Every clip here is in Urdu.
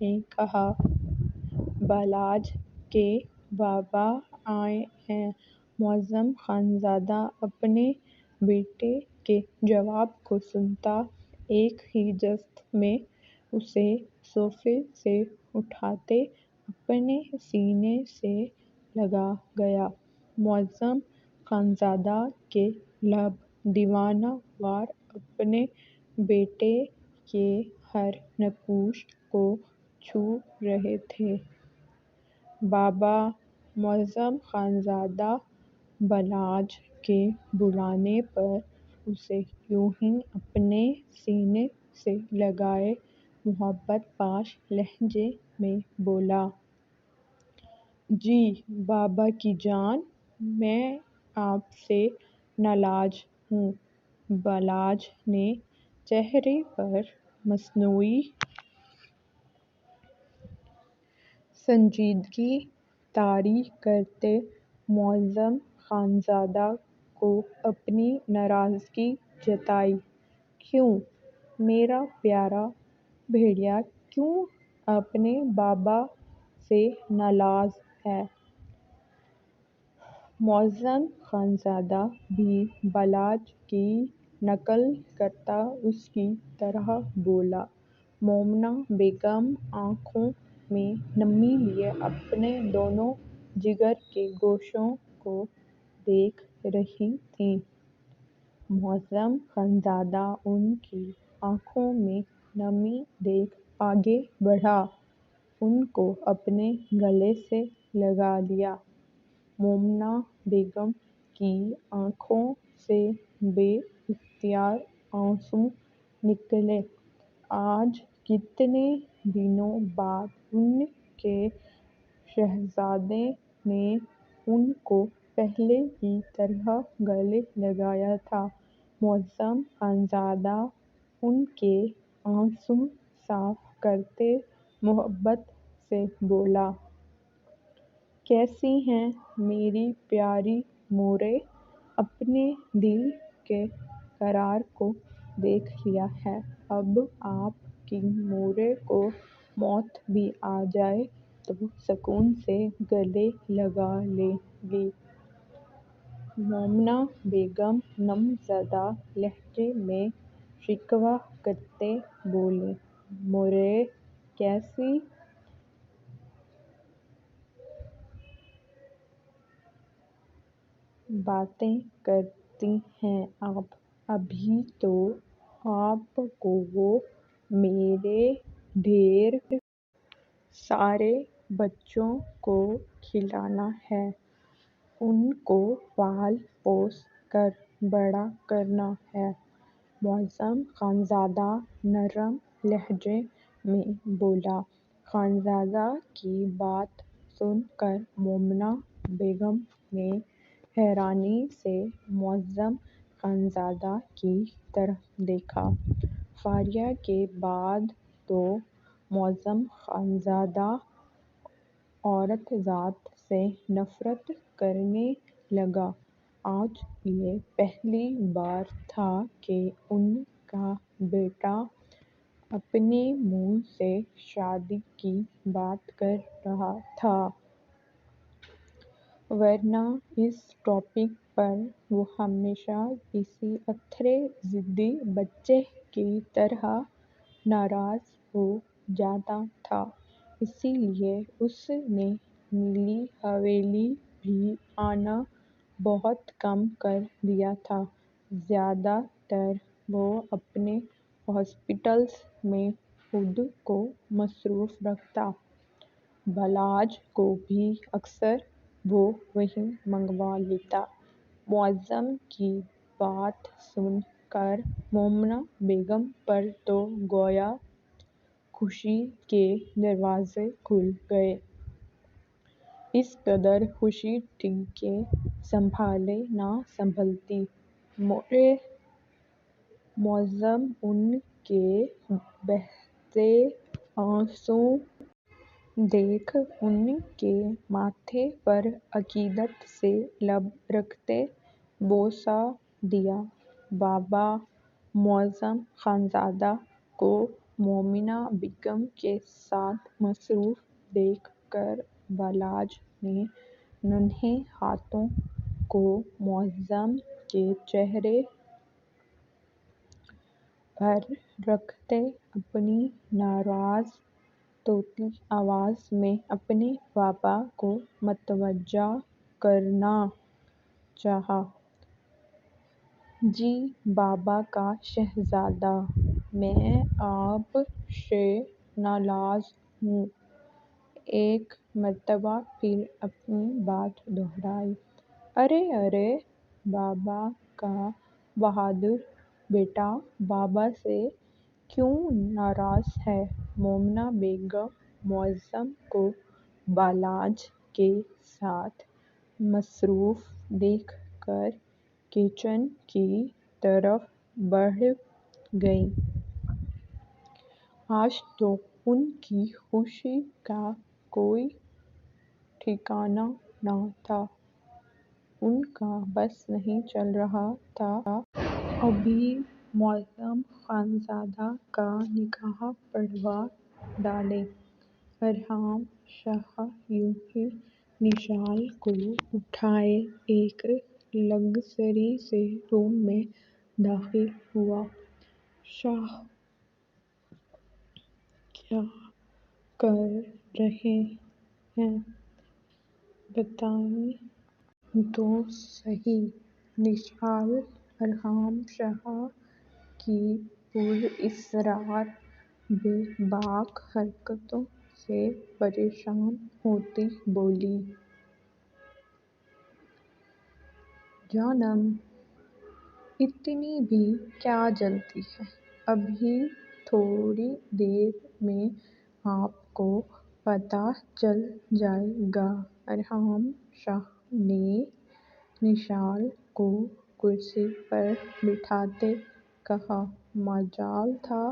نے کہا، بالاج کے بابا آئے ہیں۔ معظم خانزادہ اپنے بیٹے کے جواب کو سنتا ایک ہی جست میں اسے صوفے سے اٹھاتے اپنے سینے سے لگا گیا۔ معظم خانزادہ کے لب دیوانہ وار اپنے بیٹے کے ہر نقوش کو چھو رہے تھے۔ بابا! معظم خانزادہ بالاج کے بلانے پر اسے یوں ہی اپنے سینے سے لگائے محبت پاش لہجے میں بولا، جی بابا کی جان، میں آپ سے نالاج ہوں۔ بالاج نے چہرے پر مصنوعی سنجیدگی طاری کرتے معظم خانزادہ کو اپنی ناراضگی جتائی۔ کیوں میرا پیارا بھیڑیا، کیوں اپنے بابا سے ناراض ہے؟ معظم خانزادہ بھی بالاج کی نقل کرتا اس کی طرح بولا۔ مومنہ بیگم آنکھوں میں نمی لیے اپنے دونوں جگر کے گوشوں کو دیکھ رہی تھیں۔ معظم خانزادہ ان کی آنکھوں میں نمی دیکھ آگے بڑھا، ان کو اپنے گلے سے لگا لیا۔ مومنہ بیگم کی آنکھوں سے بے اختیار آنسو نکلے۔ آج کتنے دنوں بعد ان کے شہزادے نے ان کو پہلے کی طرح گلے لگایا تھا۔ معظم خانزادہ ان کے آنسو صاف کرتے محبت سے بولا، کیسی ہیں میری پیاری موریں؟ اپنے دل کے قرار کو دیکھ لیا ہے، اب آپ کی موریں کو موت بھی آ جائے تو سکون سے گلے لگا لیں گی۔ مومنہ بیگم نم زدہ لہجے میں شکوہ کرتے بولیں، موریں کیسی باتیں کرتی ہیں آپ؟ ابھی تو آپ کو میرے ڈھیر سارے بچوں کو کھلانا ہے، ان کو پال پوس کر بڑا کرنا ہے۔ معظم خانزادہ نرم لہجے میں بولا۔ خانزادہ کی بات سن کر مومنہ بیگم نے حیرانی سے معظم خانزادہ کی طرف دیکھا۔ فاریہ کے بعد تو معظم خانزادہ عورت ذات سے نفرت کرنے لگا۔ آج یہ پہلی بار تھا کہ ان کا بیٹا اپنے منہ سے شادی کی بات کر رہا تھا، ورنہ اس ٹاپک پر وہ ہمیشہ کسی اتھرے ضدی بچے کی طرح ناراض ہو جاتا تھا۔ اسی لیے اس نے نیلی حویلی بھی آنا بہت کم کر دیا تھا۔ زیادہ تر وہ اپنے ہاسپٹلز میں خود کو مصروف رکھتا۔ بالاج کو بھی اکثر وہ وہیں منگوا لیتا۔ معظم کی بات سن کر مومنہ بیگم پر تو گویا خوشی کے دروازے کھل گئے۔ اس قدر خوشی تھی کہ سنبھالے نہ سنبھلتی۔ موریں! معظم ان کے بہتے آنسو دیکھ ان کے ماتھے پر عقیدت سے لب رکھتے بوسہ دیا۔ بابا! معظم خانزادہ کو مومنہ بیگم کے ساتھ مصروف دیکھ کر بالاج نے ننھے ہاتھوں کو معظم کے چہرے پر رکھتے اپنی ناراض طوطی آواز میں اپنے بابا کو متوجہ کرنا چاہا۔ جی بابا کا شہزادہ، میں آپ سے ناراض ہوں۔ ایک مرتبہ پھر اپنی بات دہرائی۔ ارے ارے، بابا کا بہادر بیٹا بابا سے کیوں ناراض ہے؟ مومنہ بیگم معظم کو بالاج کے ساتھ مصروف دیکھ کر کچن کی طرف بڑھ گئیں۔ آج تو ان کی خوشی کا کوئی ٹھکانا نہ تھا۔ ان کا بس نہیں چل رہا تھا ابھی معظم خانزادہ کا نکاح پڑھوا ڈالیں۔ ارحام شاہ یوں ہی نشال کو اٹھائے ایک لگژری سے روم میں داخل ہوا۔ شاہ کیا کر رہے ہیں بتائیں تو سہی۔ نشال ارحام شاہ کی پراسرار بے باک حرکتوں سے پریشان ہوتی بولی۔ جانم، اتنی بھی کیا جلدی ہے؟ ابھی تھوڑی دیر میں آپ کو پتہ چل جائے گا۔ ارحام شاہ نے نشال کو کرسی پر بٹھاتے کہا۔ مجال تھا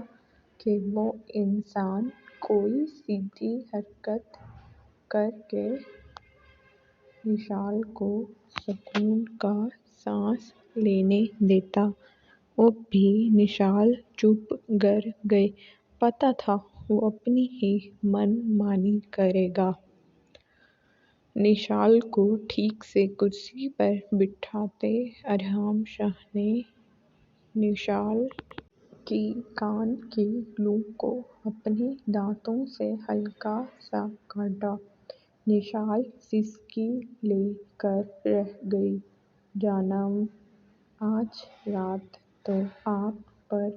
کہ وہ انسان کوئی سیدھی حرکت کر کے نشال کو سکون کا سانس لینے دیتا۔ اب بھی نشال چپ گر گئے۔ پتہ تھا وہ اپنی ہی من مانی کرے گا۔ نشال کو ٹھیک سے کرسی پر بٹھاتے ارحام شاہ نے نشال کی کان کی لو کو اپنے دانتوں سے ہلکا سا کاٹا۔ نشال سسکی لے کر رہ گئی۔ جانم، آج رات تو آپ پر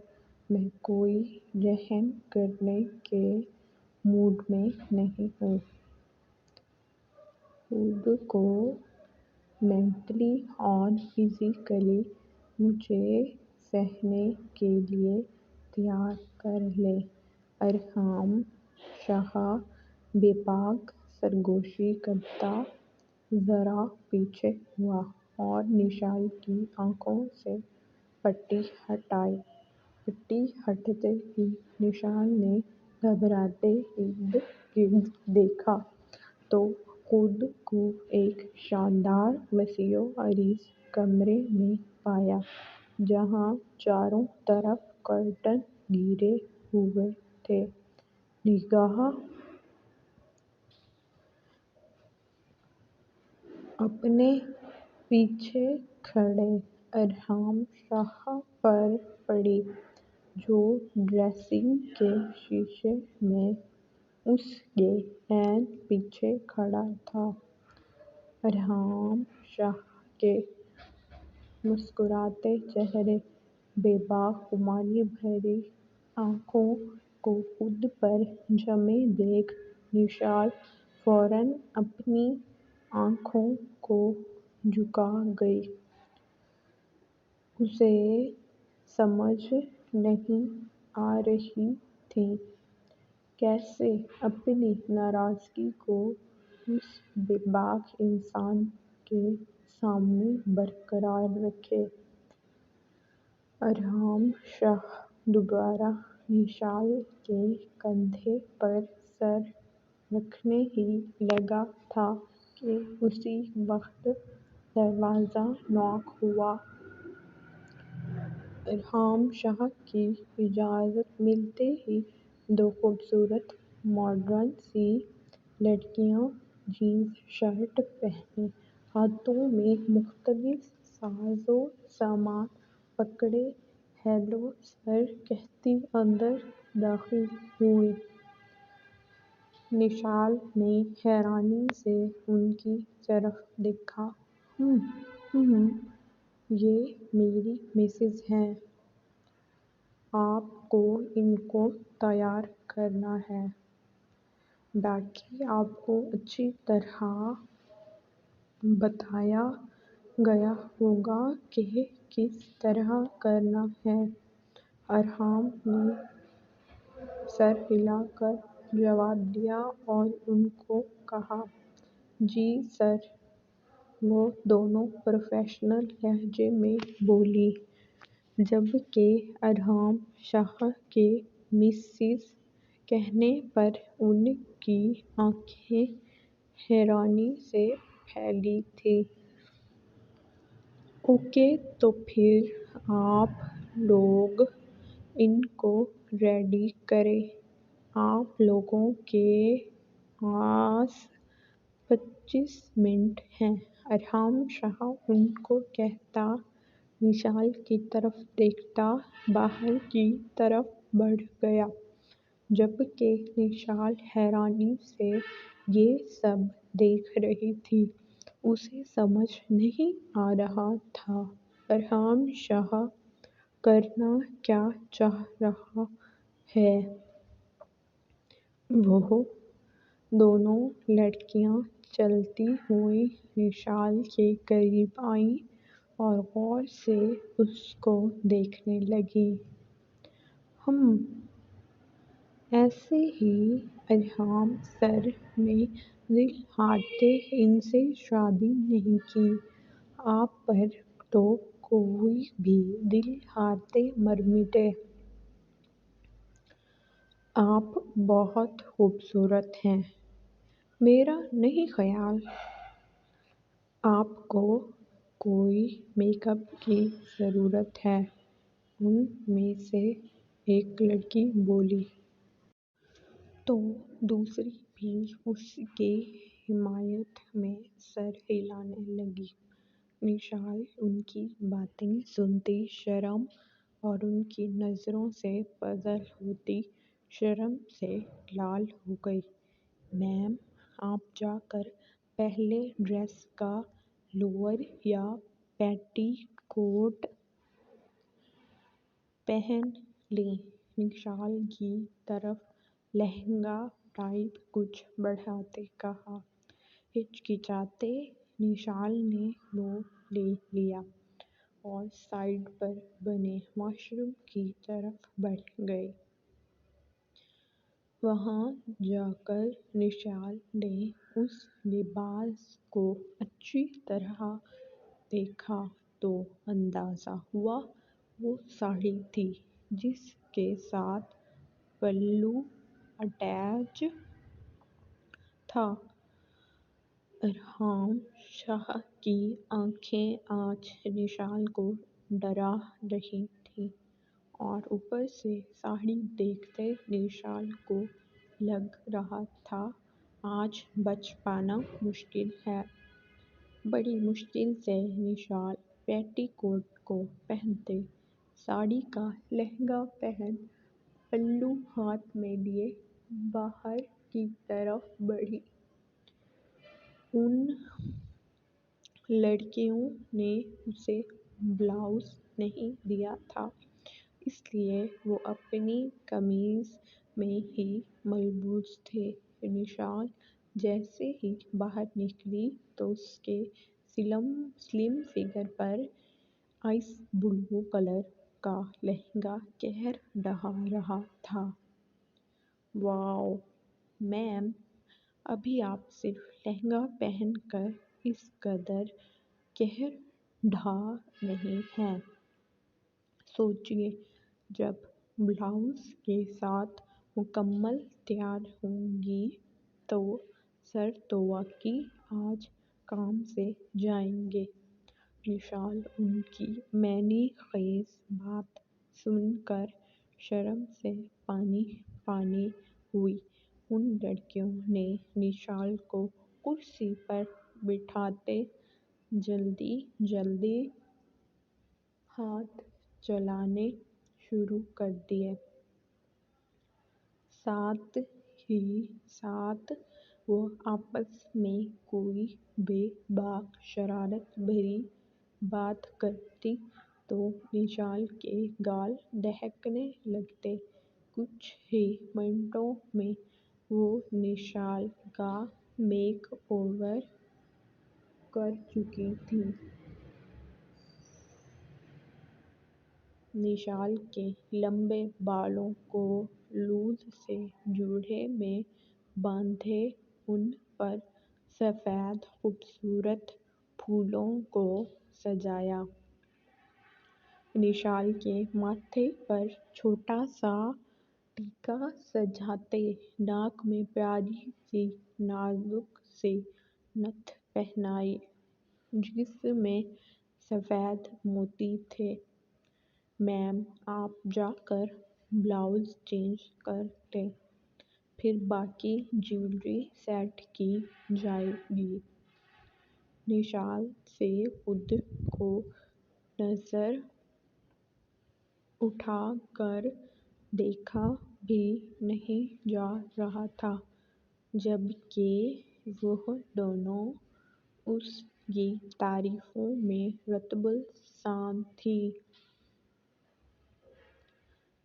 میں کوئی رحم کرنے کے موڈ میں نہیں ہوں۔ خود کو مینٹلی اور فزیکلی مجھے سہنے کے لیے تیار کر لیں۔ ارحام شاہ بے باک سرگوشی کرتا ذرا پیچھے ہوا اور نشال کی آنکھوں سے پٹی ہٹائی۔ پٹی ہٹتے ہی نشال نے گھبراتے ارد گرد دیکھا تو خود کو ایک شاندار وسیع و عریض کمرے میں پایا جہاں چاروں طرف کرٹن گھیرے ہوئے تھے۔ نگاہ اپنے پیچھے کھڑے ارحام شاہ پر پڑی جو ڈریسنگ کے شیشے میں اس کے عین پیچھے کھڑا تھا۔ ارحام شاہ کے مسکراتے چہرے، بے باک خماری بھری آنکھوں کو خود پر جمے دیکھ نشال فوراً اپنی آنکھوں کو جھکا گئی۔ اسے سمجھ نہیں آ رہی تھی کیسے اپنی ناراضگی کو اس بے باک انسان کے سامنے برقرار رکھے۔ ارحام شاہ دوبارہ نشال کے کندھے پر سر رکھنے ہی لگا تھا کہ اسی وقت دروازہ ناک ہوا۔ ارحام شاہ کی اجازت ملتے ہی دو خوبصورت ماڈرن سی لڑکیاں جینس شرٹ پہنے ہاتھوں میں مختلف ساز و سامان پکڑے ہیلو سر کہتی اندر داخل ہوئیں۔ نشال نے حیرانی سے ان کی طرف دیکھا۔ یہ میری مسز ہیں۔ آپ کو ان کو تیار کرنا ہے۔ باقی آپ کو اچھی طرح بتایا گیا ہوگا کہ کس طرح کرنا ہے۔ ارحام نے سر ہلا کر جواب دیا اور ان کو کہا، جی سر۔ وہ دونوں پروفیشنل لہجے میں بولی، جبکہ ارحام شاہ کے مسز کہنے پر ان کی آنکھیں حیرانی سے پھیلی تھیں۔ اوکے تو پھر آپ لوگ ان کو ریڈی کریں۔ آپ لوگوں کے پاس 25 منٹ ہیں۔ ارحام شاہ ان کو کہتا نشال کی طرف دیکھتا باہر کی طرف بڑھ گیا، جبکہ نشال حیرانی سے یہ سب دیکھ رہی تھی۔ اسے سمجھ نہیں آ رہا تھا ارحام شاہ کرنا کیا چاہ رہا ہے۔ وہ دونوں لڑکیاں چلتی ہوئی نشال کے قریب آئیں اور غور سے اس کو دیکھنے لگیں۔ ایسے ہی ارحام سر نے دل ہارتے ان سے شادی نہیں کی۔ آپ پر تو کوئی بھی دل ہارتے مر مٹے۔ آپ بہت خوبصورت ہیں۔ میرا نہیں خیال آپ کو کوئی میک اپ کی ضرورت ہے، ان میں سے ایک لڑکی بولی۔ تو دوسری بھی اس کی حمایت میں سر ہلانے لگی۔ نشال ان کی باتیں سنتی شرم اور ان کی نظروں سے پزل ہوتی شرم سے لال ہو گئی۔ میم، آپ جا کر پہلے ڈریس کا لوور یا پیٹی کوٹ پہن لیں۔ نشال کی طرف لہنگا ٹائپ کچھ بڑھاتے کہا۔ ہچکچاتے نشال نے وہ لے لیا اور سائڈ پر بنے واش روم کی طرف بڑھ گئے۔ وہاں جا کر نشال نے اس لباس کو اچھی طرح دیکھا تو اندازہ ہوا وہ ساڑی تھی جس کے ساتھ پلو اٹیچ تھا۔ ارحام شاہ کی آنکھیں آج نشال کو ڈرا رہی تھیں اور اوپر سے ساڑی دیکھتے نشال کو لگ رہا تھا آج بچ پانا مشکل ہے۔ بڑی مشکل سے نشال پیٹی کوٹ کو پہنتے، ساڑی کا لہنگا پہن، پلو ہاتھ میں لیے باہر کی طرف بڑھی۔ ان لڑکیوں نے اسے بلاؤز نہیں دیا تھا، اس لیے وہ اپنی قمیض میں ہی ملبوس تھے۔ نشال جیسے ہی باہر نکلی تو اس کے سلم فگر پر آئس بلو کلر کا لہنگا قہر ڈھا رہا تھا۔ واؤ میم، ابھی آپ صرف لہنگا پہن کر اس قدر قہر ڈھا رہی ہیں، سوچیے جب بلاؤز کے ساتھ مکمل تیار ہوں گی تو سر تو واقعی آج کام سے جائیں گے۔ نشال ان کی معنی خیز بات سن کر شرم سے پانی پانی ہوئی۔ ان لڑکیوں نے نشال کو کرسی پر بٹھاتے جلدی جلدی ہاتھ چلانے شروع کر دیے۔ ساتھ ہی ساتھ وہ آپس میں کوئی بے باک شرارت بھری بات کرتیں تو نشال کے گال دہکنے لگتے۔ کچھ ہی منٹوں میں وہ نشال کا میک اوور کر چکی تھیں۔ نشال کے لمبے بالوں کو لوز سے جوڑے میں باندھے ان پر سفید خوبصورت پھولوں کو سجایا۔ نشال کے ماتھے پر چھوٹا سا ٹیکا سجاتے، ناک میں پیاری سی نازک سی نتھ پہنائی جس میں سفید موتی تھے۔ میم آپ جا کر بلاؤز چینج کر لیں، پھر باقی جیولری سیٹ کی جائے گی۔ نشال سے خود کو نظر اٹھا کر دیکھا بھی نہیں جا رہا تھا، جبکہ وہ دونوں اس کی تعریفوں میں رطب السان تھیں۔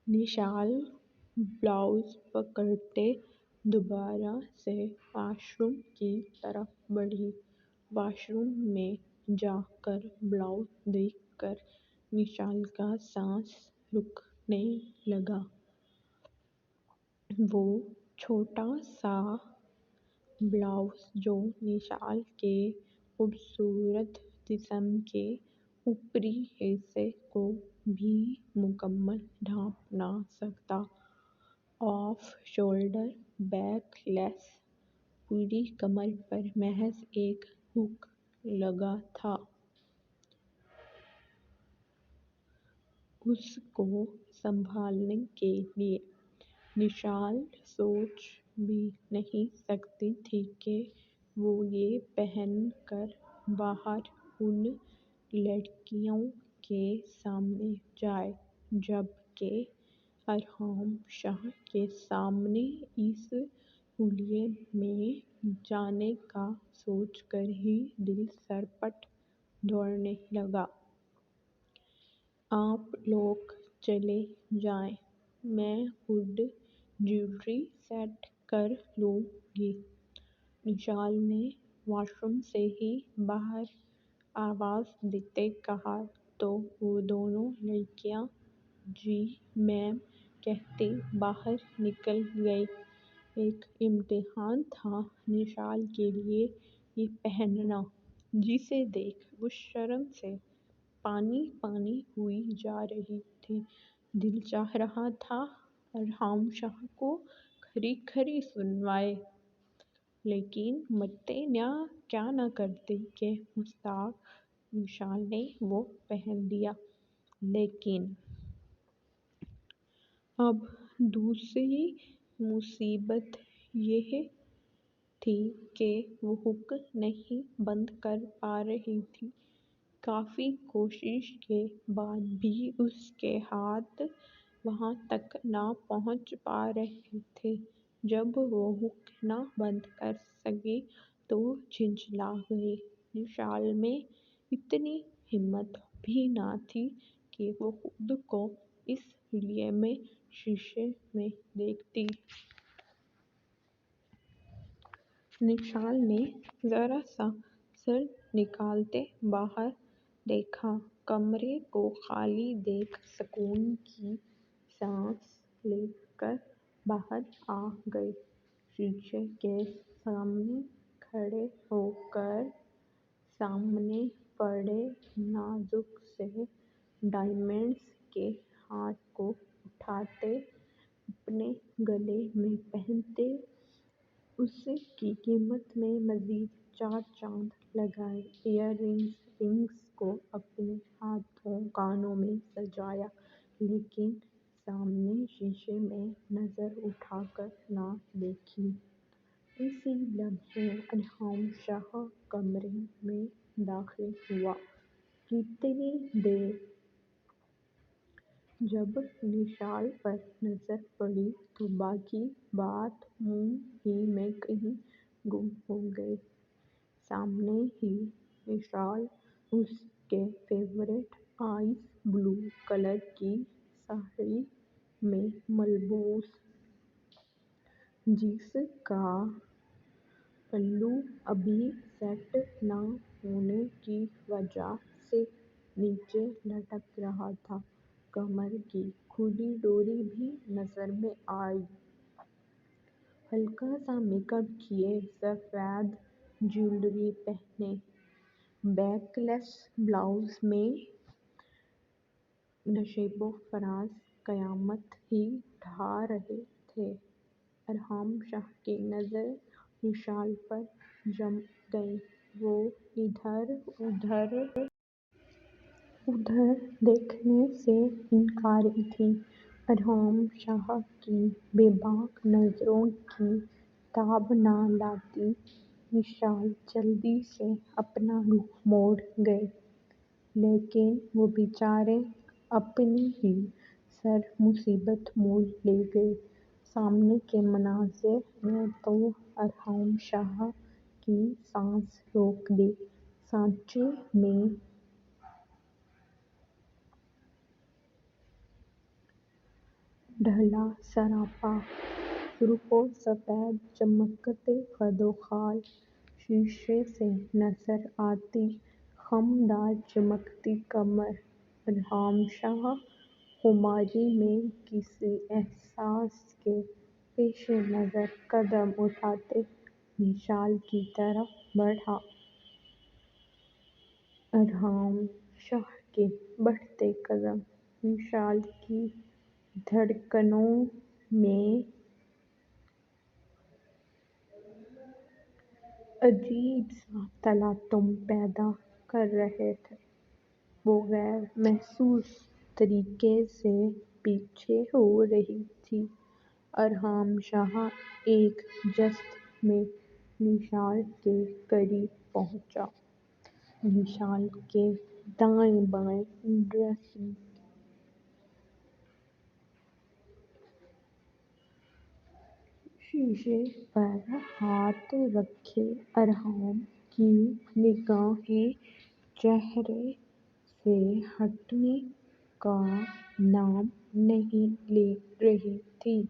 نشال بلاؤز پکڑتے دوبارہ سے واش روم کی طرف بڑھی۔ واش روم میں جا کر بلاؤز دیکھ کر نشال کا سانس رکنے لگا۔ وہ چھوٹا سا بلاؤز جو نشال کے خوبصورت جسم کے اوپری حصے کو بھی مکمل ڈھانپ نہ سکتا، آف شولڈر بیک لیس، پوری کمر پر محض ایک ہک لگا تھا۔ اس کو سنبھالنے کے لیے نشال سوچ بھی نہیں سکتی تھی کہ وہ یہ پہن کر باہر ان لڑکیوں کے سامنے جائے، جبکہ ارحام شاہ کے سامنے اس حلیے میں جانے کا سوچ کر ہی دل سرپٹ دوڑنے لگا۔ آپ لوگ چلے جائیں، میں خود جیولری سیٹ کر لوں گی، نشال نے واش روم سے ہی باہر آواز دیتے کہا تو وہ دونوں لڑکیاں جی میم کہتی باہر نکل گئیں۔ ایک امتحان تھا نشال کے لیے یہ پہننا، جسے دیکھ وہ شرم سے پانی پانی ہوئی جا رہی تھی۔ دل چاہ رہا تھا ارحام شاہ کو کھری کھری سنوائے، لیکن مرتے کیا نہ کرتے کہ مستاق نشال نے وہ پہن لیا۔ لیکن اب دوسری مصیبت یہ تھی کہ وہ ہک نہیں بند کر پا رہی تھی۔ کافی کوشش کے بعد بھی اس کے ہاتھ وہاں تک نہ پہنچ پا رہے تھے۔ جب وہ ہک نہ بند کر سکی تو جھنجھلا گئی۔ نشال میں اتنی ہمت بھی نہ تھی کہ وہ خود کو اس حلیے میں شیشے میں دیکھتی۔ نشال نے ذرا سا سر نکالتے باہر دیکھا، کمرے کو خالی دیکھ سکون کی سانس لے کر باہر آ گئی۔ شیشے کے سامنے کھڑے ہو کر سامنے پڑے نازک سے ڈائمنڈز کے ہار کو اٹھاتے، اپنے گلے میں پہنتے، اس کی قیمت میں مزید 4 چاند لگائے، ایئر رنگز کو اپنے ہاتھوں کانوں میں سجایا، لیکن سامنے شیشے میں نظر اٹھا کر نہ دیکھی۔ اسی لمحے ارحم شاہ کمرے میں داخل ہوا۔ کتنی دیر جب نشال پر نظر پڑی تو باقی بات منہ ہی میں کہیں گم ہو گئی۔ سامنے ہی نشال اس کے فیورٹ آئس بلو کلر کی ساڑی میں ملبوس، جس کا پلو ابھی سیٹ نہ ہونے کی وجہ سے نیچے لٹک رہا تھا۔ کمر کی کھلی ڈوری بھی نظر میں آئی۔ ہلکا سا میک اپ کیے، سفید جیولری پہنے، بیک لیس بلاؤز میں نشیب و فراز قیامت ہی ڈھا رہے تھے۔ ارحم شاہ کی نظر نشال پر جم گئی۔ وہ ادھر دیکھنے سے انکاری تھی۔ ارحم شاہ کی بے باک نظروں کی تاب نہ لاتی نشال جلدی سے اپنا رخ موڑ گئے، لیکن وہ بیچارے اپنی ہی سر مصیبت مول لے گئے۔ سامنے کے مناظر نے تو ارحم شاہ کی سانس روک دی۔ سانچے میں ڈھلا سراپا، سرخ و سفید چمکتے قد و خال، شیشے سے نظر آتی خمدار چمکتی کمر۔ ارحم شاہ خماری میں کسی احساس کے پیش نظر قدم اٹھاتے نشال کی طرف بڑھا۔ ارحم شاہ کے بڑھتے قدم نشال کی دھڑکنوں میں عجیب سا تلاطم پیدا کر رہے تھے۔ وہ غیر محسوس طریقے سے پیچھے ہو رہی تھی۔ ارحم شاہ ایک جست میں نشال کے قریب پہنچا۔ نشال کے دائیں بائیں ڈریسنگ شیشے پر ہاتھ رکھے ارحم کی نگاہیں چہرے سے ہٹنے کا نام نہیں لے رہی تھیں۔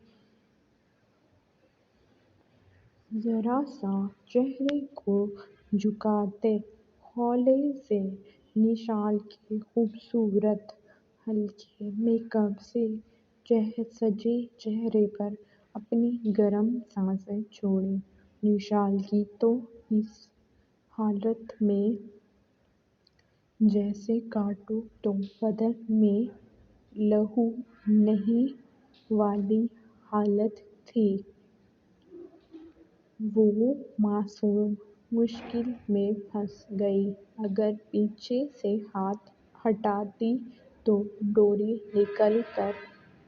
ذرا سا چہرے کو جھکاتے ہولے سے نشال کے خوبصورت ہلکے میک اپ سے سجے چہرے پر اپنی گرم سانسیں چھوڑیں۔ نشال کی تو اس حالت میں جیسے کاٹو تو بدن میں لہو نہیں والی حالت تھی۔ وہ معصوم مشکل میں پھنس گئی۔ اگر پیچھے سے ہاتھ ہٹاتی تو ڈوری نکل کر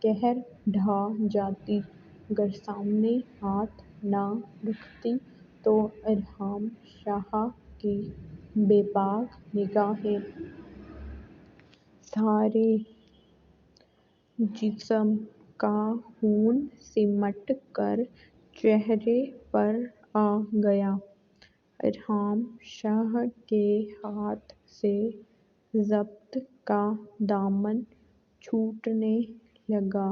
قہر ڈھا جاتی۔ اگر سامنے ہاتھ نہ رکھتی تو ارحم شاہ کی بے باک نگاہیں سارے جسم کا خون سمٹ کر چہرے پر آ گیا۔ ارحم شاہ کے ہاتھ سے ضبط کا دامن چھوٹنے لگا۔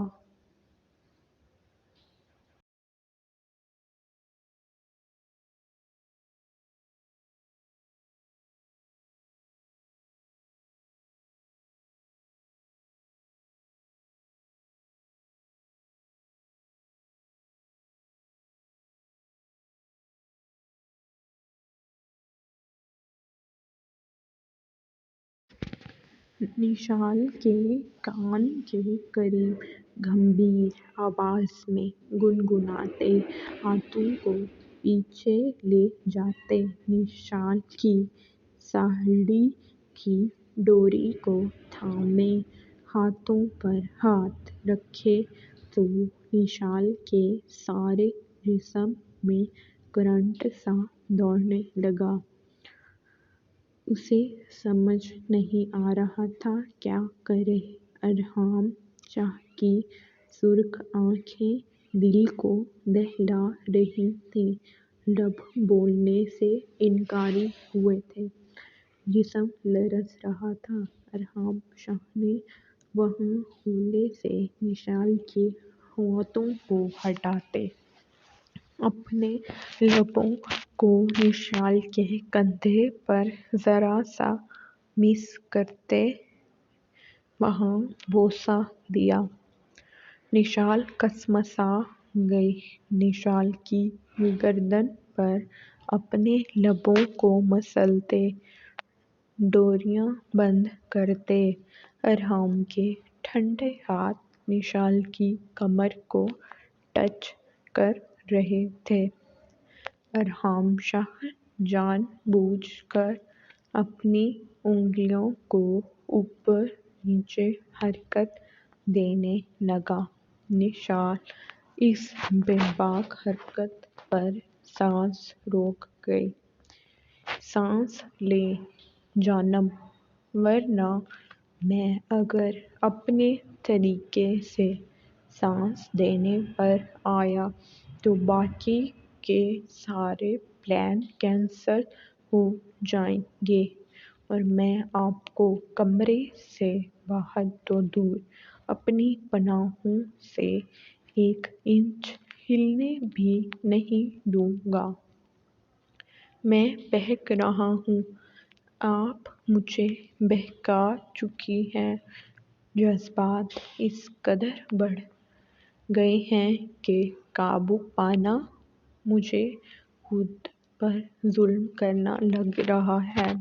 نشال کے کان کے قریب گمبھیر آواز میں گنگناتے ہاتھوں کو پیچھے لے جاتے نشال کی ساڑی کی ڈوری کو تھامے ہاتھوں پر ہاتھ رکھے تو نشال کے سارے جسم میں کرنٹ سا دوڑنے لگا۔ اسے سمجھ نہیں آ رہا تھا کیا کرے۔ ارحام شاہ کی سرخ آنکھیں دل کو دہلا رہی تھیں، لب بولنے سے انکاری ہوئے تھے، جسم لرز رہا تھا۔ ارحام شاہ نے وہاں ہولے سے نشال کے ہاتھوں کو ہٹاتے اپنے لبوں کو نشال کے کندھے پر ذرا سا مس کرتے وہاں بوسہ دیا۔ نشال کسمسا گئی۔ نشال کی گردن پر اپنے لبوں کو مسلتے، ڈوریاں بند کرتے، ارحام کے ٹھنڈے ہاتھ نشال کی کمر کو ٹچ کر رہے تھے۔ ارحام شاہ جان بوجھ کر اپنی انگلیوں کو اوپر نیچے حرکت دینے لگا۔ نشال اس بے باک حرکت پر سانس روک گئی۔ سانس لے جانم، ورنہ میں اگر اپنے طریقے سے سانس دینے پر آیا تو باقی کے سارے پلان کینسل ہو جائیں گے اور میں آپ کو کمرے سے باہر تو دور، اپنی پناہوں سے ایک انچ ہلنے بھی نہیں دوں گا۔ میں بہک رہا ہوں، آپ مجھے بہکا چکی ہیں۔ جذبات اس قدر بڑھ گئے ہیں کہ قابو پانا مجھے خود پر ظلم کرنا لگ رہا ہے۔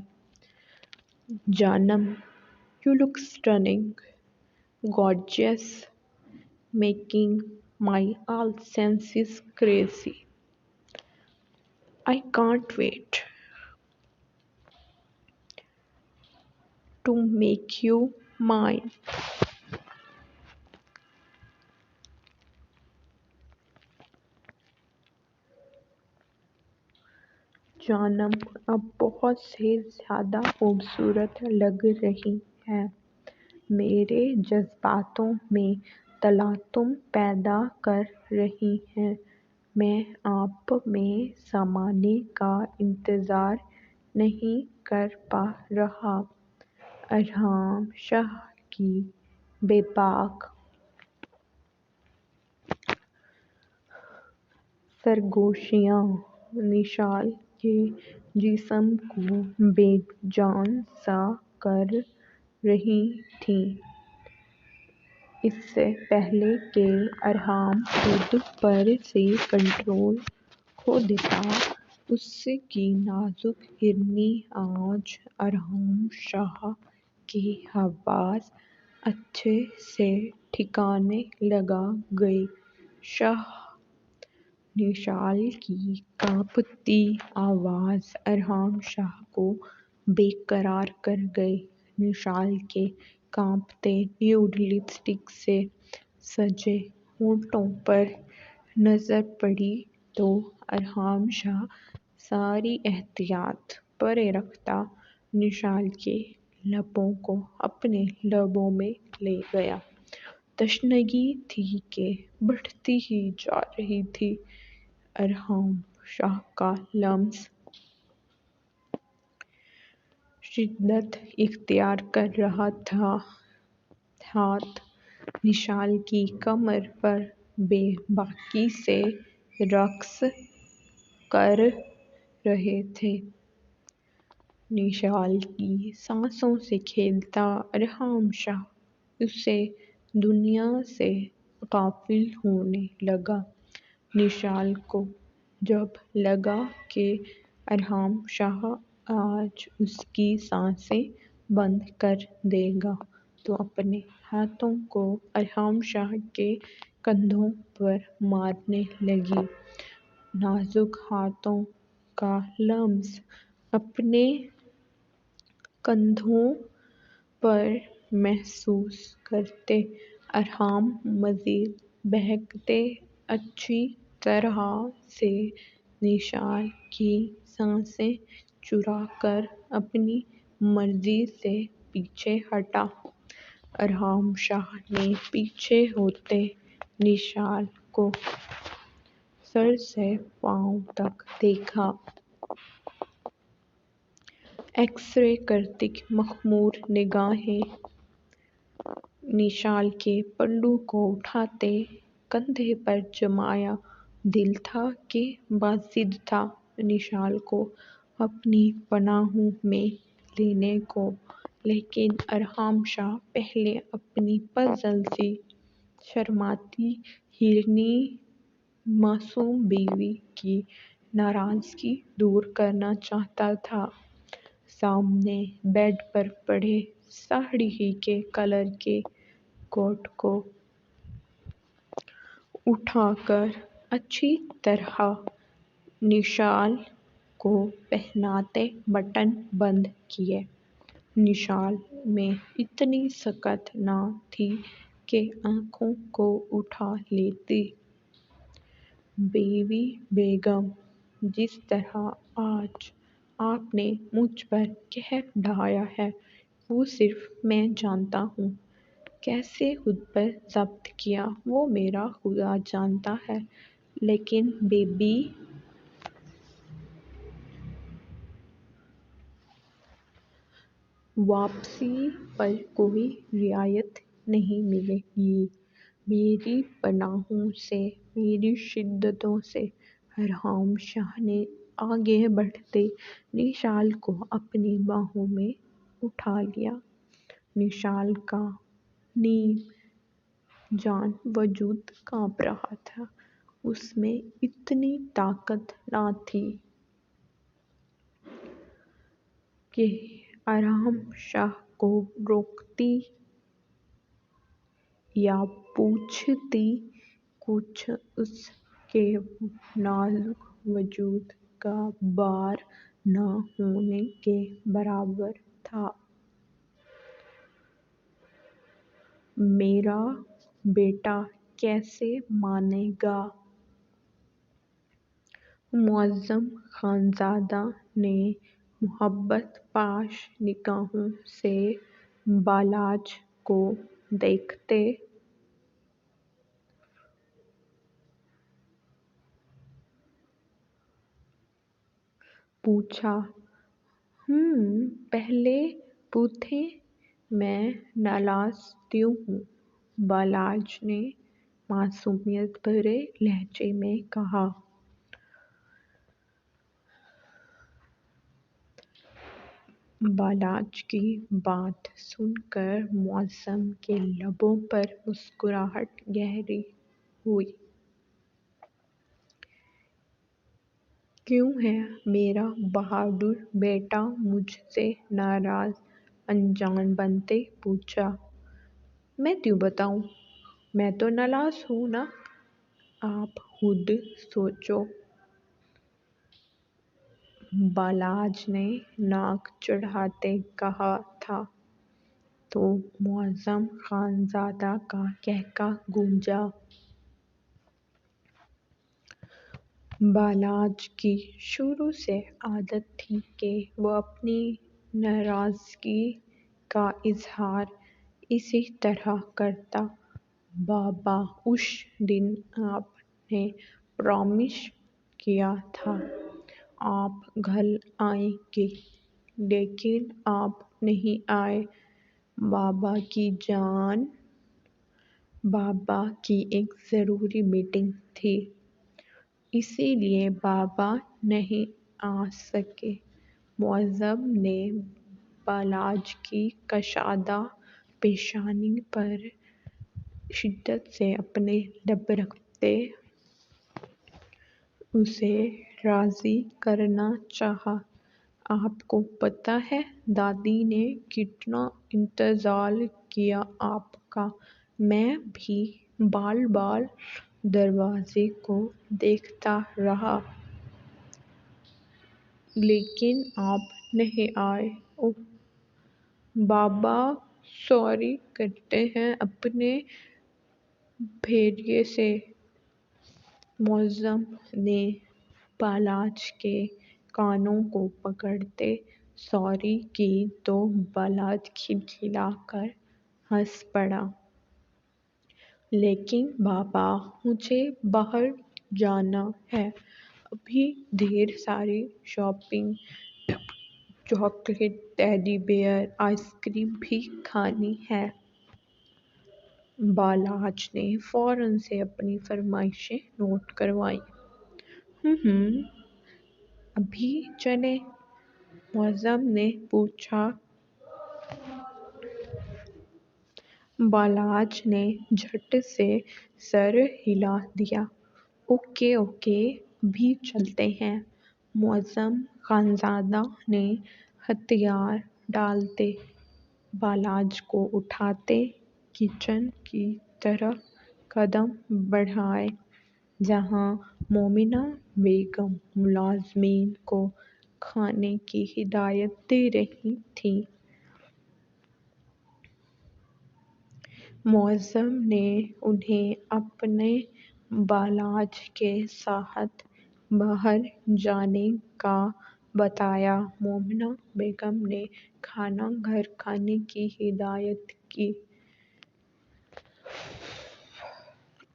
جانم، you look stunning, gorgeous, making my all senses crazy. I can't wait to make you mine. جانم اب بہت سے زیادہ خوبصورت لگ رہی ہیں۔ میرے جذباتوں میں تلاطم پیدا کر رہی ہیں۔ میں آپ میں سمانے کا انتظار نہیں کر پا رہا۔ ارحام شاہ کی بے باک سرگوشیاں نشال کے جسم کو بے جان سا کر رہی تھیں۔ اس سے پہلے کہ ارحام خود پر سے کنٹرول کھو دیتا، اس کی نازک ہرنی آواز ارحام شاہ کے حواس اچھے سے ٹھکانے لگا گئی۔ شاہ! نشال کی کانپتی آواز ارحام شاہ کو بے قرار کر گئی۔ نشال کے کانپتے نیوڈ لپسٹک سے سجے ہونٹوں پر نظر پڑی تو ارحام شاہ ساری احتیاط پرے رکھتا نشال کے لبوں کو اپنے لبوں میں لے گیا۔ تشنگی تھی کہ بڑھتی ہی جا رہی تھی۔ ارحام شاہ کا لمس شدت اختیار کر رہا تھا۔ ہاتھ نشال کی کمر پر بے باکی سے رقص کر رہے تھے۔ نشال کی سانسوں سے کھیلتا ارحام شاہ اسے دنیا سے غافل ہونے لگا۔ نشال کو جب لگا کہ ارحام شاہ آج اس کی سانسیں بند کر دے گا تو اپنے ہاتھوں کو ارحام شاہ کے کندھوں پر مارنے لگی۔ نازک ہاتھوں کا لمس اپنے کندھوں پر محسوس کرتے ارحام مزید بہکتے اچھی طرح سے نشال کی سانسیں چرا کر اپنی مرضی سے پیچھے ہٹا۔ ارحام شاہ نے پیچھے ہوتے نشال کو سر سے پاؤں تک دیکھا۔ ایکس رے کرتی مخمور نگاہیں نشال کے پلو کو اٹھاتے کندھے پر جمایا۔ دل تھا کہ باضد تھا نشال کو اپنی پناہوں میں لینے کو، لیکن ارحام شاہ پہلے اپنی پزل سی شرماتی ہرنی معصوم بیوی کی ناراضگی دور کرنا چاہتا تھا۔ سامنے بیڈ پر پڑے ساڑی ہی کے کلر کے کوٹ کو اٹھا کر اچھی طرح نشال کو پہناتے بٹن بند کیے۔ نشال میں اتنی سکت نہ تھی کہ آنکھوں کو اٹھا لیتی۔ بیوی بیگم، جس طرح آج آپ نے مجھ پر قہر ڈھایا ہے وہ صرف میں جانتا ہوں۔ کیسے خود پر ضبط کیا وہ میرا خدا جانتا ہے، لیکن بیبی واپسی پر کوئی رعایت نہیں ملے گی۔ میری پناہوں سے، میری شدتوں سے۔ ارحام شاہ نے آگے بڑھتے نشال کو اپنی باہوں میں اٹھا لیا۔ نشال کا نیم جان وجود کانپ رہا تھا۔ اس میں اتنی طاقت نہ تھی کہ ارحام شاہ کو روکتی یا پوچھتی۔ کچھ اس کے نازک وجود کا بار نہ ہونے کے برابر تھا۔ میرا بیٹا کیسے مانے گا؟ معظم خانزادہ نے محبت پاش نگاہوں سے بالاج کو دیکھتے پوچھا۔ پہلے پوچھیں میں نالاز کیوں ہوں؟ بالاج نے معصومیت بھرے لہجے میں کہا۔ بالاج کی بات سن کر معظم کے لبوں پر مسکراہٹ گہری ہوئی۔ کیوں ہے میرا بہادر بیٹا مجھ سے ناراض؟ انجان بنتے پوچھا۔ میں کیوں بتاؤں؟ میں تو نالاز ہوں نا۔ آپ خود سوچو۔ بالاج نے ناک چڑھاتے کہا تھا تو معظم خانزادہ کا قہقہہ گونجا۔ بالاج کی شروع سے عادت تھی کہ وہ اپنی ناراضگی کا اظہار اسی طرح کرتا۔ بابا، اس دن آپ نے پرامش کیا تھا آپ گھر آئیں گے، لیکن آپ نہیں آئے۔ بابا کی جان، بابا کی ایک ضروری میٹنگ تھی، اسی لیے بابا نہیں آ سکے۔ معظم نے بالاج کی کشادہ پیشانی پر شدت سے اپنے لب رکھتے اسے راضی کرنا چاہا۔ آپ کو پتہ ہے دادی نے کتنا انتظار کیا آپ کا؟ میں بھی بال بال دروازے کو دیکھتا رہا، لیکن آپ نہیں آئے۔ اوہ! بابا سوری کرتے ہیں اپنے بھیڑیے سے۔ معظم نے بالاج کے کانوں کو پکڑتے سوری کی تو بالاج کھلکھلا کر ہنس پڑا۔ لیکن بابا مجھے باہر جانا ہے، ابھی ڈھیر ساری shopping, chocolate, teddy bear, ice cream بھی کھانی ہے۔ بالاج نے فوراً سے اپنی فرمائشیں نوٹ کروائیں۔ ابھی چلیں؟ معظم نے پوچھا۔ بالاج نے جھٹ سے سر ہلا دیا۔ اوکے اوکے، ابھی چلتے ہیں۔ معظم خانزادہ نے ہتھیار ڈالتے بالاج کو اٹھاتے کچن کی طرف قدم بڑھائے، جہاں مومنہ بیگم ملازمین کو کھانے کی ہدایت دے رہی تھیں۔ معظم نے انہیں اپنے بالاج کے ساتھ باہر جانے کا بتایا۔ مومنہ بیگم نے کھانا گھر کھانے کی ہدایت کی۔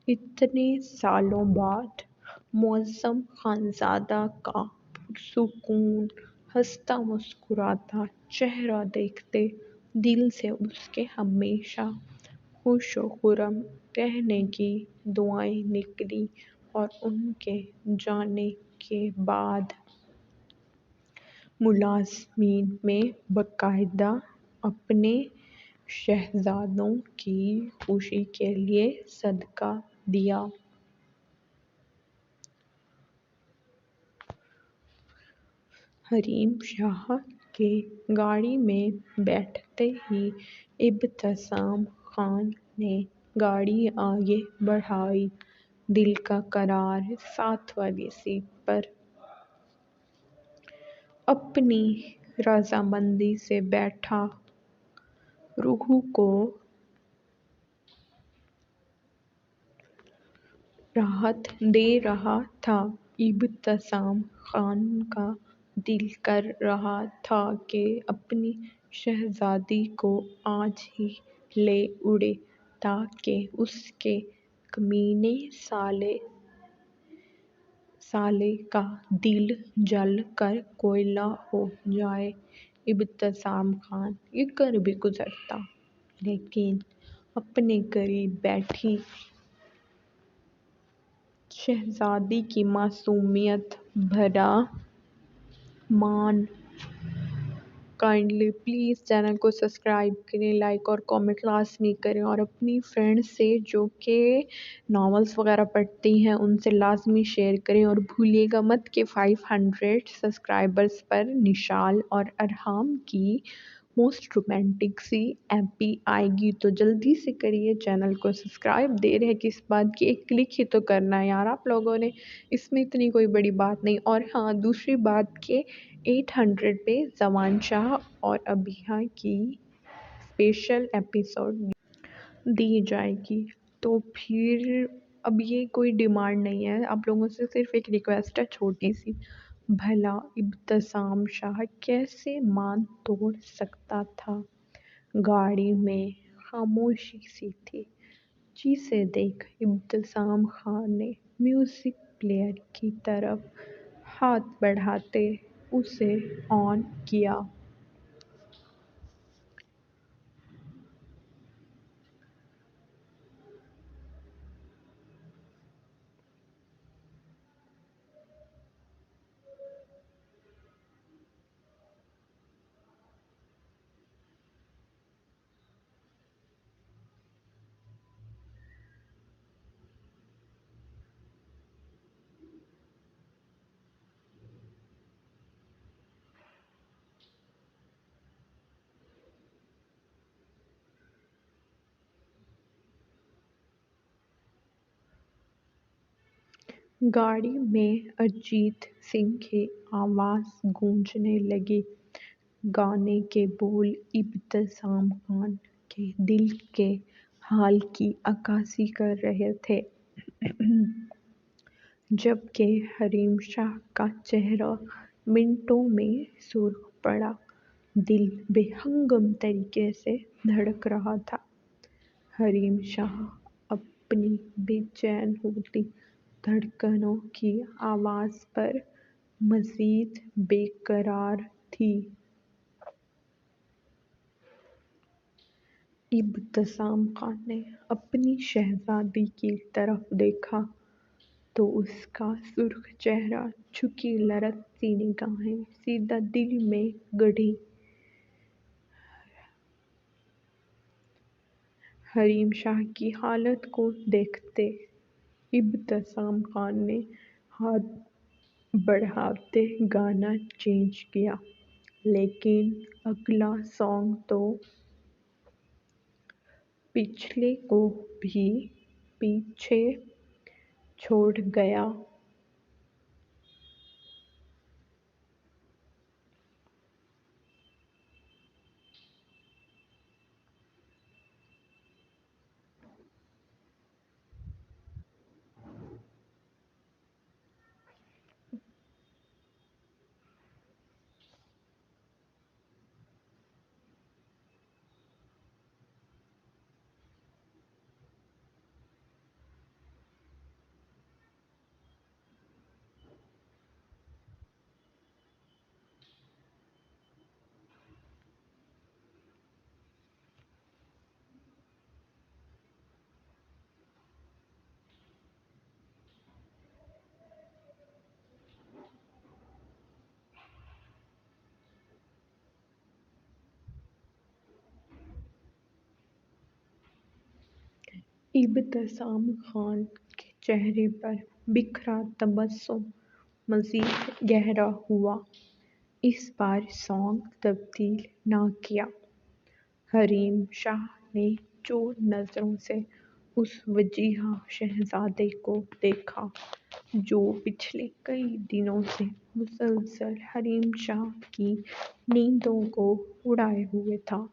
اتنے سالوں بعد معظم خانزادہ کا پرسکون ہنستا مسکراتا چہرہ دیکھتے دل سے اس کے ہمیشہ خوش و خرم رہنے کی دعائیں نکلیں اور ان کے جانے کے بعد ملازمین نے باقاعدہ اپنے شہزادوں کی خوشی کے لیے صدقہ دیا۔ حریم شاہ کے گاڑی میں بیٹھتے ہی ابتسام خان نے گاڑی آگے بڑھائی۔ دل کا قرار ساتھ والی سیٹ پر اپنی رضامندی سے بیٹھا، روح کو راحت دے رہا تھا۔ ابتسام خان کا دل کر رہا تھا کہ اپنی شہزادی کو آج ہی لے اڑے تاکہ اس کے کمینے سالے کا دل جل کر کوئلہ ہو جائے۔ ابتسام خان یہ کر بھی گزرتا، لیکن اپنے قریب بیٹھی شہزادی کی معصومیت بھرا مان۔ کائنڈلی پلیز چینل کو سبسکرائب کریں، لائک اور کامنٹ لازمی کریں، اور اپنی فرینڈ سے جو کہ ناولس وغیرہ پڑھتی ہیں ان سے لازمی شیئر کریں، اور بھولیے گا مت کہ 500 سبسکرائبرز پر نشال اور ارحام کی موسٹ رومانٹک سی ایپی آئے گی، تو جلدی سے کریے چینل کو سبسکرائب۔ دیر ہے کس بات کی، ایک کلک ہی تو کرنا ہے یار آپ لوگوں نے، اس میں اتنی کوئی بڑی بات نہیں۔ اور ہاں، دوسری بات کہ 800 پہ زمان شاہ اور ابیہ کی اسپیشل ایپیسوڈ دی جائے گی، تو پھر اب یہ کوئی ڈیمانڈ نہیں ہے، آپ لوگوں سے صرف ایک ریکویسٹ ہے چھوٹی سی، بھلا ابتسام شاہ کیسے مان توڑ سکتا تھا؟ گاڑی میں خاموشی سی تھی، جسے دیکھ ابتسام خان نے میوزک پلیئر کی طرف ہاتھ بڑھاتے اسے آن کیا۔ گاڑی میں ارجیت سنگھ کی آواز گونجنے لگی۔ گانے کے بول ابتسام خان کے دل کے حال کی عکاسی کر رہے تھے، جبکہ حریم شاہ کا چہرہ منٹوں میں سرخ پڑا، دل بے ہنگم طریقے سے دھڑک رہا تھا۔ حریم شاہ اپنی بے چین ہوتی دھڑکنوں کی آواز پر مزید بے قرار تھی۔ ابتسام خان نے اپنی شہزادی کی طرف دیکھا تو اس کا سرخ چہرہ، جھکی لرزتی نگاہیں سیدھا دل میں گڑھی۔ حریم شاہ کی حالت کو دیکھتے ابتسام خان نے ہاتھ بڑھاتے گانا چینج کیا، لیکن اگلا سانگ تو پچھلے کو بھی پیچھے چھوڑ گیا۔ ابتسام خان کے چہرے پر بکھرا تبسم مزید گہرا ہوا۔ اس بار سانگ تبدیل نہ کیا۔ حریم شاہ نے چور نظروں سے اس وجیہہ شہزادے کو دیکھا جو پچھلے کئی دنوں سے مسلسل حریم شاہ کی نیندوں کو اڑائے ہوئے تھا۔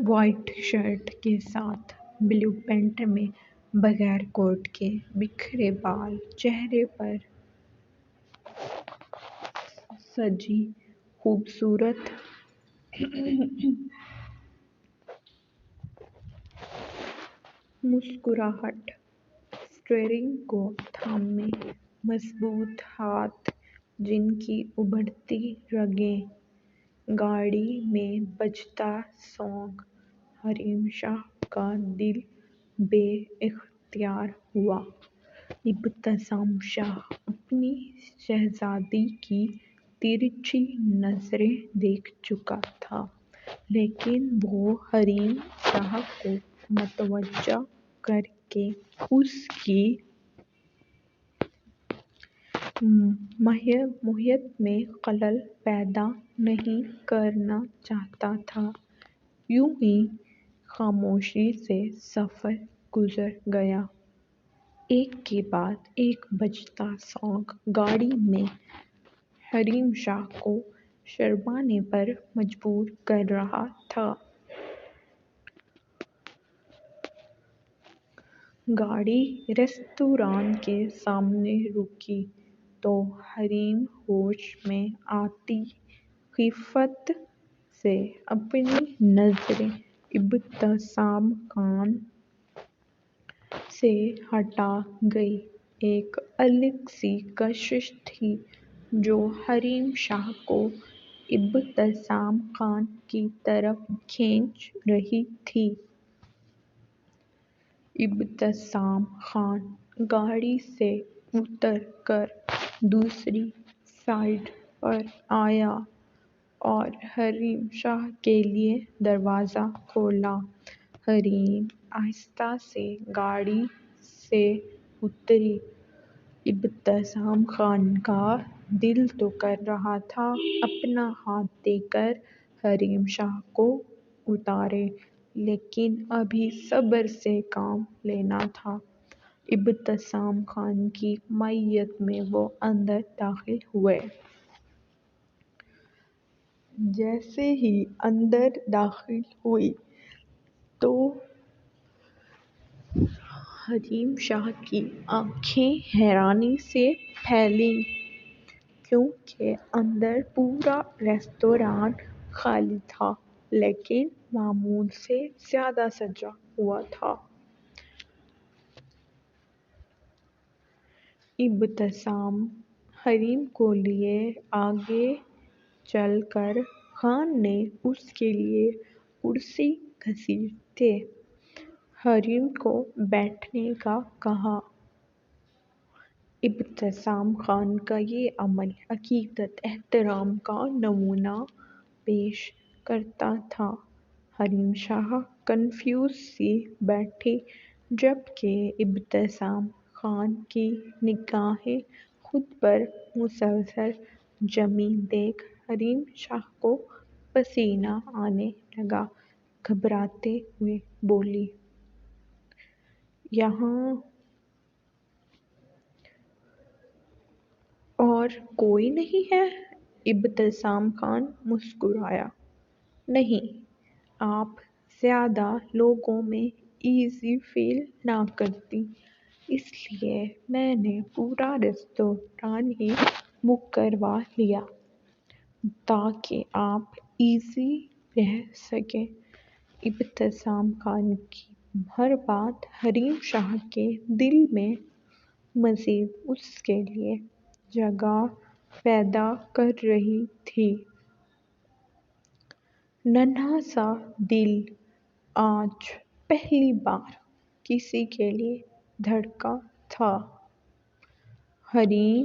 وائٹ شرٹ کے ساتھ بلیو پینٹ میں بغیر کوٹ کے بکھرے بال، چہرے پر سجی خوبصورت مسکراہٹ، اسٹیئرنگ کو تھامے مضبوط ہاتھ جن کی ابھرتی رگیں، گاڑی میں بجتا سانگ، حریم شاہ کا دل بے اختیار ہوا۔ ابتسام شاہ اپنی شہزادی کی ترچھی نظریں دیکھ چکا تھا، لیکن وہ حریم شاہ کو متوجہ کر کے اس کی ماہیت میں خلل پیدا نہیں کرنا چاہتا تھا۔ یوں ہی خاموشی سے سفر گزر گیا۔ ایک کے بعد ایک بجتا سانگ گاڑی میں حریم شاہ کو شرمانے پر مجبور کر رہا تھا۔ گاڑی ریستوران کے سامنے رکی تو حریم ہوش میں آتی خفت سے اپنی نظریں ابتسام خان سے ہٹا گئی۔ ایک الگ سی کشش تھی جو حریم شاہ کو ابتسام خان کی طرف کھینچ رہی تھی۔ ابتسام خان گاڑی سے اتر کر دوسری سائیڈ پر آیا اور حریم شاہ کے لیے دروازہ کھولا۔ حریم آہستہ سے گاڑی سے اتری۔ ابتسام خان کا دل تو کر رہا تھا اپنا ہاتھ دے کر حریم شاہ کو اتارے، لیکن ابھی صبر سے کام لینا تھا۔ ابتسام خان کی مائیت میں وہ اندر داخل ہوئے۔ جیسے ہی اندر داخل ہوئی تو حریم شاہ کی آنکھیں حیرانی سے پھیلیں، کیونکہ اندر پورا ریستوران خالی تھا لیکن معمول سے زیادہ سجا ہوا تھا۔ ابتسام حریم کو لیے آگے چل کر خان نے اس کے لیے کرسی گھسیٹتے حریم کو بیٹھنے کا کہا۔ ابتسام خان کا یہ عمل عقیدت احترام کا نمونہ پیش کرتا تھا۔ حریم شاہ کنفیوز سی بیٹھی جبکہ ابتسام خان کی نگاہیں خود پر مسلسل جمی دیکھ حریم شاہ کو پسینہ آنے لگا۔ گھبراتے ہوئے بولی، یہاں اور کوئی نہیں ہے؟ ابتسام خان مسکرایا، نہیں، آپ زیادہ لوگوں میں ایزی فیل نہ کرتیں، اس لیے میں نے پورا ریستوران ہی بک کروا لیا تاکہ آپ ایزی رہ سکیں۔ ابتسام خان کی ہر بات حریم شاہ کے دل میں مزید اس کے لیے جگہ پیدا کر رہی تھی۔ ننھا سا دل آج پہلی بار کسی کے لیے دھڑکا تھا۔ حریم